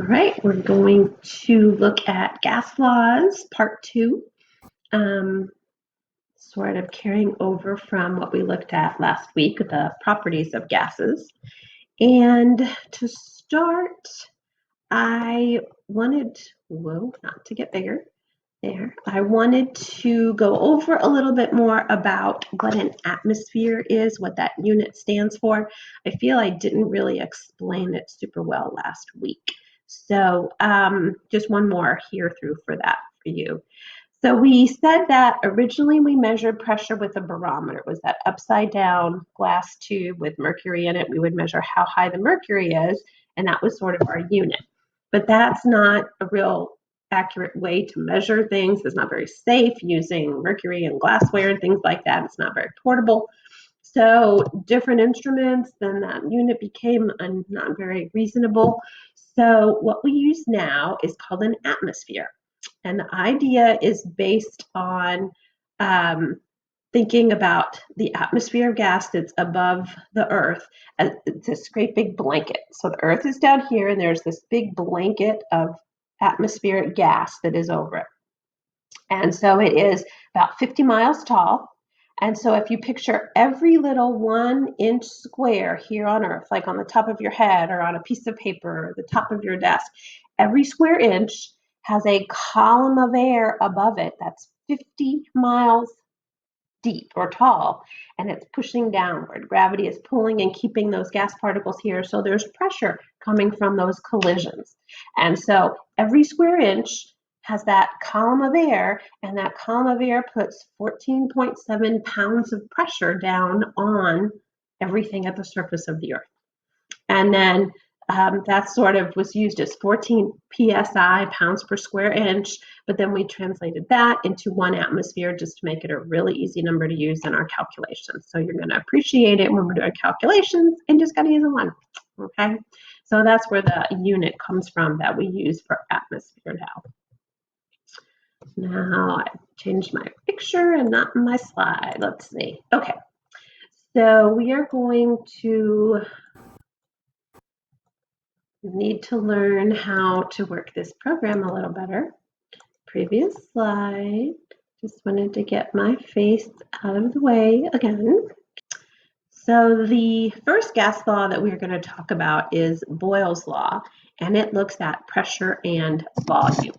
right, we're going to look at gas laws, part 2, sort of carrying over from what we looked at last week, the properties of gases. And to start, I wanted, not to get bigger, there. I wanted to go over a little bit more about what an atmosphere is, what that unit stands for. I feel I didn't really explain it super well last week. So just one more here through for that for you. So we said that originally we measured pressure with a barometer. It was that upside down glass tube with mercury in it. We would measure how high the mercury is, and that was sort of our unit. But that's not a real accurate way to measure things. It's not very safe using mercury and glassware and things like that. It's not very portable. So different instruments, then that unit became not very reasonable. So what we use now is called an atmosphere. And the idea is based on thinking about the atmosphere of gas that's above the Earth. It's this great big blanket. So the Earth is down here, and there's this big blanket of atmospheric gas that is over it. And so it is about 50 miles tall. And so if you picture every little 1-inch square here on Earth, like on the top of your head or on a piece of paper or the top of your desk, every square inch has a column of air above it that's 50 miles deep or tall, and it's pushing downward. Gravity is pulling and keeping those gas particles here, so there's pressure coming from those collisions. And so every square inch has that column of air, and that column of air puts 14.7 pounds of pressure down on everything at the surface of the Earth. And then that sort of was used as 14 psi, pounds per square inch, but then we translated that into 1 atmosphere just to make it a really easy number to use in our calculations. So you're going to appreciate it when we're doing calculations and just got to use a 1, okay? So that's where the unit comes from that we use for atmosphere now. Now I changed my picture and not my slide. Let's see. Okay, so we are going to need to learn how to work this program a little better. Previous slide. Just wanted to get my face out of the way again. So the first gas law that we're going to talk about is Boyle's law, and it looks at pressure and volume.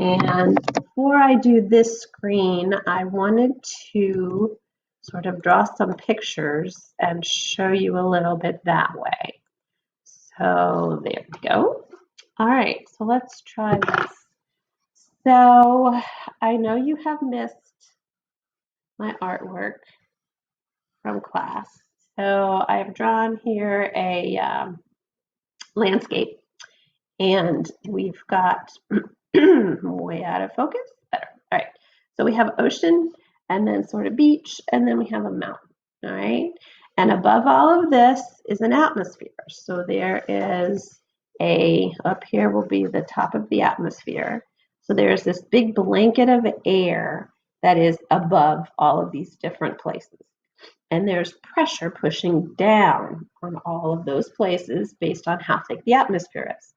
And before I do this screen, I wanted to sort of draw some pictures and show you a little bit that way. So there we go. All right, so let's try this. So I know you have missed my artwork from class. So I've drawn here a landscape, and we've got way out of focus. Better. All right. So we have ocean, and then sort of beach, and then we have a mountain. All right. And above all of this is an atmosphere. So there is up here will be the top of the atmosphere. So there's this big blanket of air that is above all of these different places. And there's pressure pushing down on all of those places based on how thick the atmosphere is.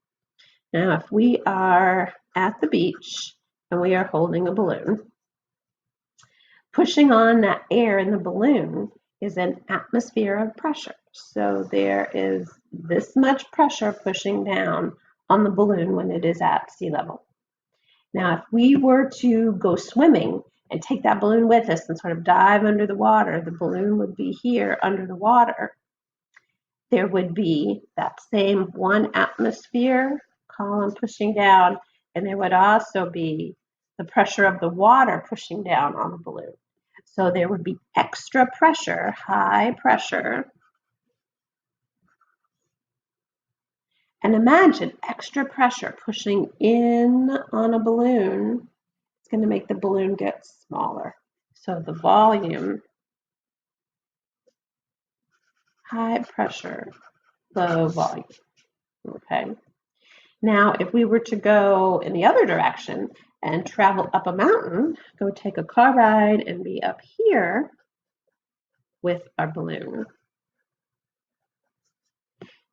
Now, if we are at the beach and we are holding a balloon, pushing on that air in the balloon is an atmosphere of pressure. So there is this much pressure pushing down on the balloon when it is at sea level. Now, if we were to go swimming and take that balloon with us and sort of dive under the water, the balloon would be here under the water. There would be that same 1 atmosphere column pushing down, and there would also be the pressure of the water pushing down on the balloon. So there would be extra pressure, high pressure. And imagine extra pressure pushing in on a balloon. It's going to make the balloon get smaller. So the volume, high pressure, low volume. Okay. Now, if we were to go in the other direction and travel up a mountain, go take a car ride and be up here with our balloon,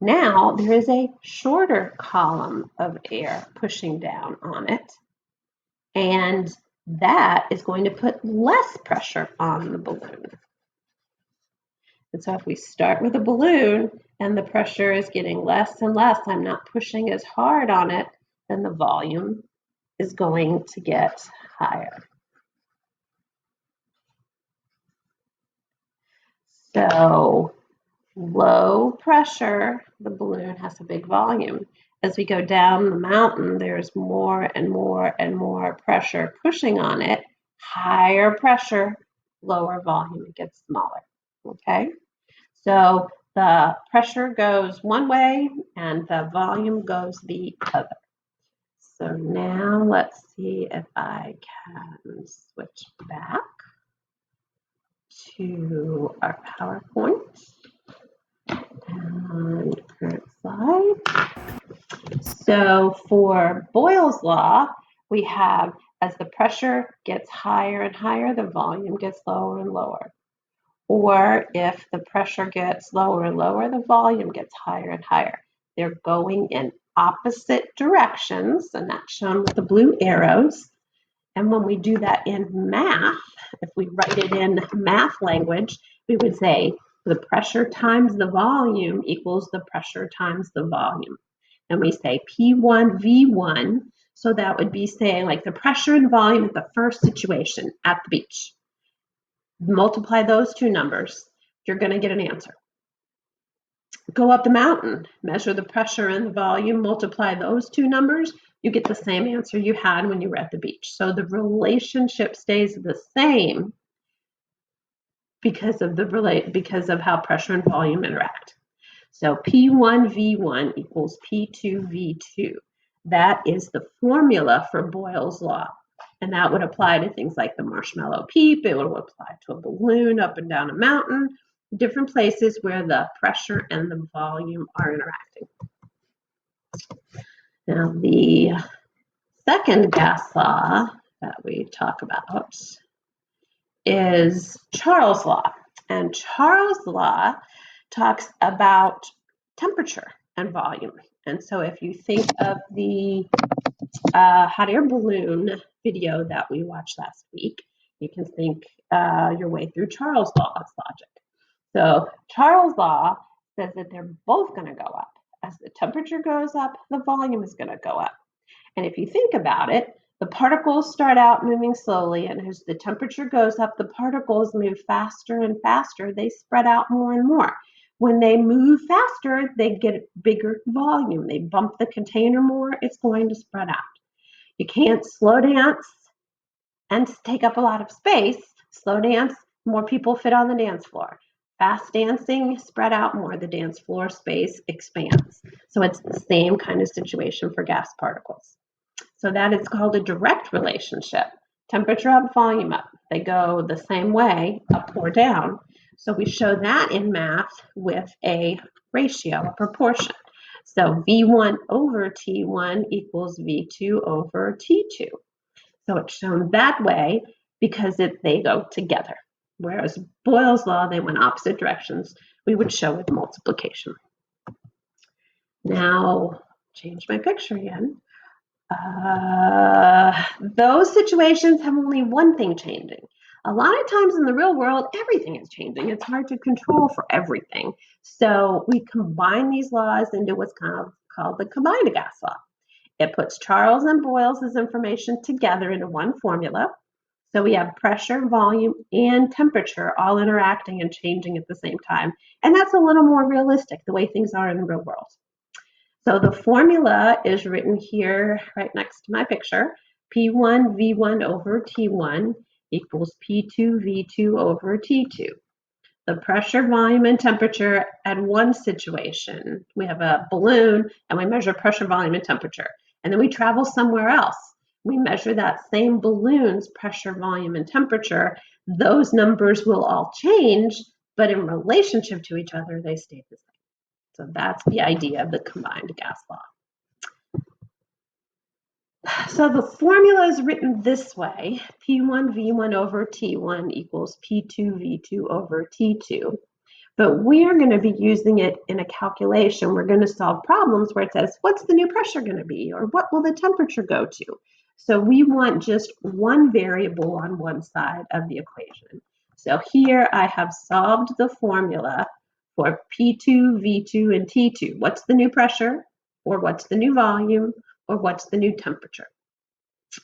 Now there is a shorter column of air pushing down on it, and that is going to put less pressure on the balloon. And so if we start with a balloon and the pressure is getting less and less, I'm not pushing as hard on it, then the volume is going to get higher. So low pressure, the balloon has a big volume. As we go down the mountain, there's more and more and more pressure pushing on it. Higher pressure, lower volume, it gets smaller, okay? So the pressure goes one way and the volume goes the other. So now let's see if I can switch back to our PowerPoint and current slide. So for Boyle's law, we have as the pressure gets higher and higher, the volume gets lower and lower. Or if the pressure gets lower and lower, the volume gets higher and higher. They're going in opposite directions, and that's shown with the blue arrows. And when we do that in math, if we write it in math language, we would say the pressure times the volume equals the pressure times the volume. And we say P1 V1, so that would be saying like the pressure and volume at the first situation at the beach. Multiply those two numbers, you're going to get an answer. Go up the mountain, measure the pressure and the volume, multiply those two numbers, you get the same answer you had when you were at the beach. So the relationship stays the same because of how pressure and volume interact. So P1 V1 equals P2 V2. That is the formula for Boyle's law. And that would apply to things like the Marshmallow Peep. It would apply to a balloon up and down a mountain, different places where the pressure and the volume are interacting. Now, the second gas law that we talk about is Charles' law. And Charles' law talks about temperature and volume. And so if you think of the hot air balloon video that we watched last week, you can think your way through Charles' law's logic. So Charles' law says that they're both going to go up. As the temperature goes up, the volume is going to go up. And if you think about it, the particles start out moving slowly, and as the temperature goes up, the particles move faster and faster. They spread out more and more. When they move faster, they get bigger volume. They bump the container more, it's going to spread out. You can't slow dance and take up a lot of space. Slow dance, more people fit on the dance floor. Fast dancing, spread out more, the dance floor space expands. So it's the same kind of situation for gas particles. So that is called a direct relationship. Temperature up, volume up. They go the same way, up or down. So we show that in math with a ratio, a proportion. So V1 over T1 equals V2 over T2. So it's shown that way because they go together. Whereas Boyle's law, they went opposite directions. We would show with multiplication. Now, change my picture again. Those situations have only one thing changing. A lot of times in the real world, everything is changing. It's hard to control for everything. So we combine these laws into what's called the combined gas law. It puts Charles and Boyle's information together into one formula. So we have pressure, volume, and temperature all interacting and changing at the same time. And that's a little more realistic, the way things are in the real world. So the formula is written here right next to my picture. P1 V1 over T1 equals P2 V2 over T2. The pressure, volume, and temperature at one situation. We have a balloon and we measure pressure, volume, and temperature. And then we travel somewhere else. We measure that same balloon's pressure, volume, and temperature. Those numbers will all change, but in relationship to each other, they stay the same. So that's the idea of the combined gas law. So the formula is written this way. P1 V1 over T1 equals P2 V2 over T2. but we're going to be using it in a calculation. We're going to solve problems where it says, what's the new pressure going to be, or what will the temperature go to? So we want just one variable on one side of the equation. So here I have solved the formula for P2, V2, and T2. What's the new pressure, or what's the new volume, or what's the new temperature?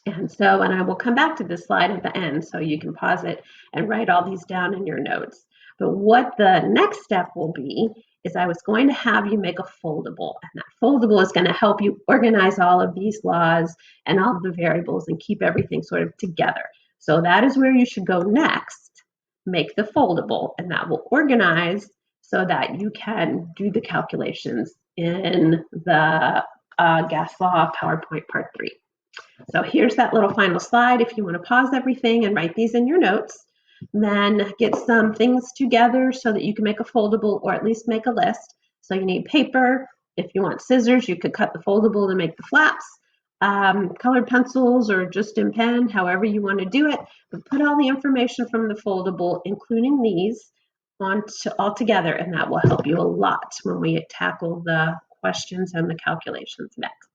And so, and I will come back to this slide at the end so you can pause it and write all these down in your notes. But what the next step will be is I was going to have you make a foldable, and that foldable is going to help you organize all of these laws and all of the variables and keep everything sort of together. So that is where you should go next. Make the foldable, and that will organize so that you can do the calculations in the gas law PowerPoint part 3. So here's that little final slide. If you want to pause everything and write these in your notes, then get some things together so that you can make a foldable, or at least make a list. So you need paper. If you want scissors, you could cut the foldable to make the flaps. Colored pencils or just in pen, however you want to do it. But put all the information from the foldable, including these, all together, and that will help you a lot when we tackle the questions and the calculations next.